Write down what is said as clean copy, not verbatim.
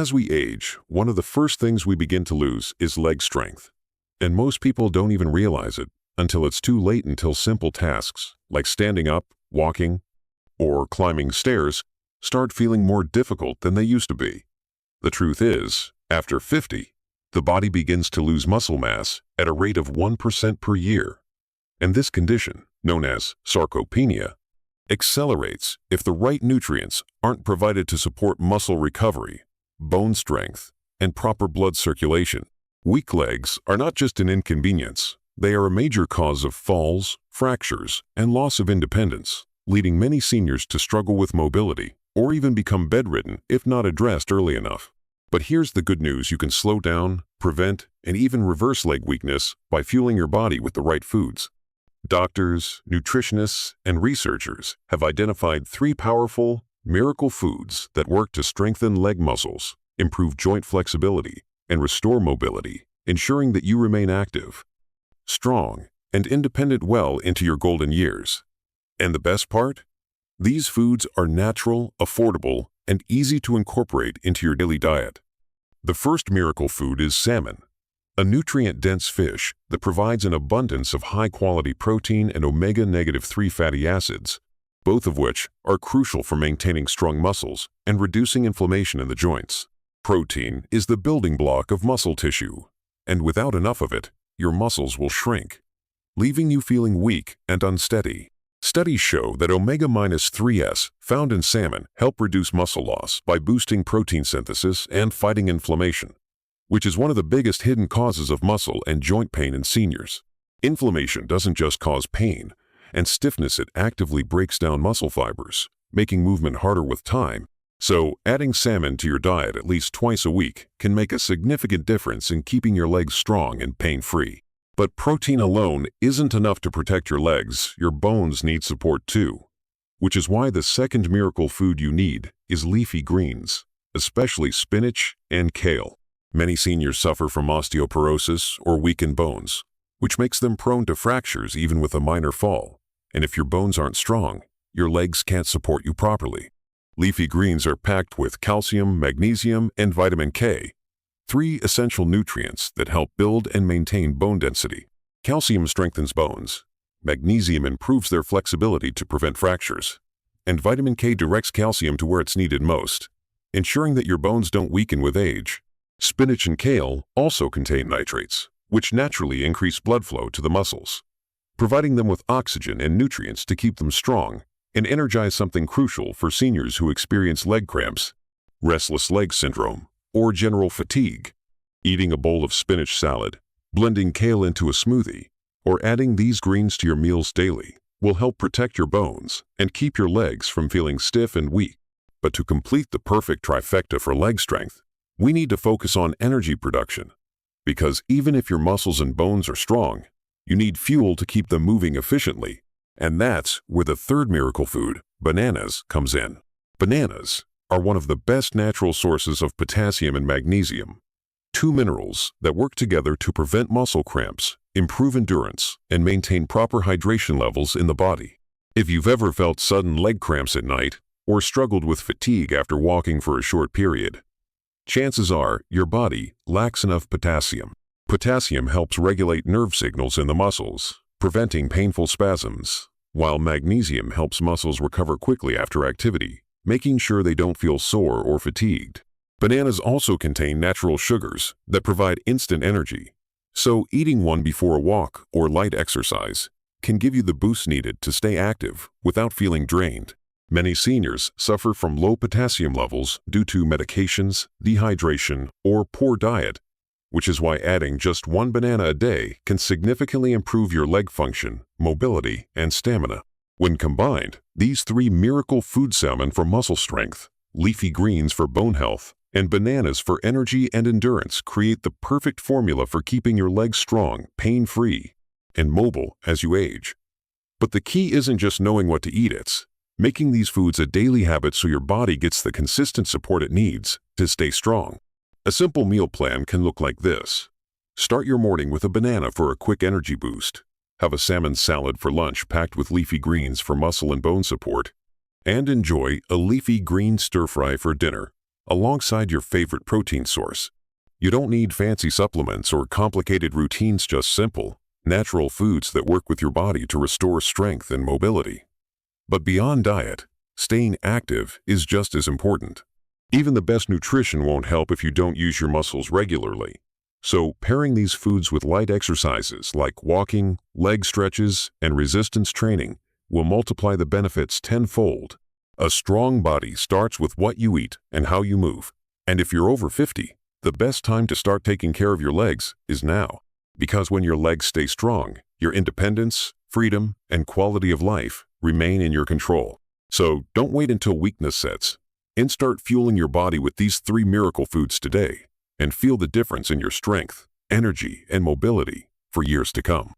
As we age, one of the first things we begin to lose is leg strength. And most people don't even realize it until it's too late, until simple tasks like standing up, walking, or climbing stairs start feeling more difficult than they used to be. The truth is, after 50, the body begins to lose muscle mass at a rate of 1% per year. And this condition, known as sarcopenia, accelerates if the right nutrients aren't provided to support muscle recovery, bone strength, and proper blood circulation. Weak legs are not just an inconvenience, they are a major cause of falls, fractures, and loss of independence, leading many seniors to struggle with mobility or even become bedridden if not addressed early enough. But here's the good news: you can slow down, prevent, and even reverse leg weakness by fueling your body with the right foods. Doctors, nutritionists, and researchers have identified 3 powerful, miracle foods that work to strengthen leg muscles, improve joint flexibility, and restore mobility, ensuring that you remain active, strong, and independent well into your golden years. And the best part? These foods are natural, affordable, and easy to incorporate into your daily diet. The first miracle food is salmon, a nutrient-dense fish that provides an abundance of high-quality protein and omega-3 fatty acids, both of which are crucial for maintaining strong muscles and reducing inflammation in the joints. Protein is the building block of muscle tissue, and without enough of it, your muscles will shrink, leaving you feeling weak and unsteady. Studies show that omega-3s found in salmon help reduce muscle loss by boosting protein synthesis and fighting inflammation, which is one of the biggest hidden causes of muscle and joint pain in seniors. Inflammation doesn't just cause pain and stiffness, it actively breaks down muscle fibers, making movement harder with time. So, adding salmon to your diet at least twice a week can make a significant difference in keeping your legs strong and pain-free. But protein alone isn't enough to protect your legs. Your bones need support too, which is why the second miracle food you need is leafy greens, especially spinach and kale. Many seniors suffer from osteoporosis or weakened bones, which makes them prone to fractures even with a minor fall. And if your bones aren't strong, your legs can't support you properly. Leafy greens are packed with calcium, magnesium, and vitamin K, 3 essential nutrients that help build and maintain bone density. Calcium strengthens bones, magnesium improves their flexibility to prevent fractures, and vitamin K directs calcium to where it's needed most, ensuring that your bones don't weaken with age. Spinach and kale also contain nitrates, which naturally increase blood flow to the muscles, providing them with oxygen and nutrients to keep them strong and energize, something crucial for seniors who experience leg cramps, restless leg syndrome, or general fatigue. Eating a bowl of spinach salad, blending kale into a smoothie, or adding these greens to your meals daily will help protect your bones and keep your legs from feeling stiff and weak. But to complete the perfect trifecta for leg strength, we need to focus on energy production. Because even if your muscles and bones are strong, you need fuel to keep them moving efficiently. And that's where the third miracle food, bananas, comes in. Bananas are one of the best natural sources of potassium and magnesium, 2 minerals that work together to prevent muscle cramps, improve endurance, and maintain proper hydration levels in the body. If you've ever felt sudden leg cramps at night or struggled with fatigue after walking for a short period, chances are your body lacks enough potassium. Potassium helps regulate nerve signals in the muscles, preventing painful spasms, while magnesium helps muscles recover quickly after activity, making sure they don't feel sore or fatigued. Bananas also contain natural sugars that provide instant energy, so eating one before a walk or light exercise can give you the boost needed to stay active without feeling drained. Many seniors suffer from low potassium levels due to medications, dehydration, or poor diet, which is why adding just 1 banana a day can significantly improve your leg function, mobility, and stamina. When combined, these 3 miracle food, salmon for muscle strength, leafy greens for bone health, and bananas for energy and endurance, create the perfect formula for keeping your legs strong, pain-free, and mobile as you age. But the key isn't just knowing what to eat, it's making these foods a daily habit so your body gets the consistent support it needs to stay strong. A simple meal plan can look like this. Start your morning with a banana for a quick energy boost. Have a salmon salad for lunch packed with leafy greens for muscle and bone support. And enjoy a leafy green stir-fry for dinner, alongside your favorite protein source. You don't need fancy supplements or complicated routines, just simple, natural foods that work with your body to restore strength and mobility. But beyond diet, staying active is just as important. Even the best nutrition won't help if you don't use your muscles regularly. So, pairing these foods with light exercises like walking, leg stretches, and resistance training will multiply the benefits tenfold. A strong body starts with what you eat and how you move. And if you're over 50, the best time to start taking care of your legs is now. Because when your legs stay strong, your independence, freedom, and quality of life remain in your control. So don't wait until weakness sets in. Start fueling your body with these 3 miracle foods today and feel the difference in your strength, energy, and mobility for years to come.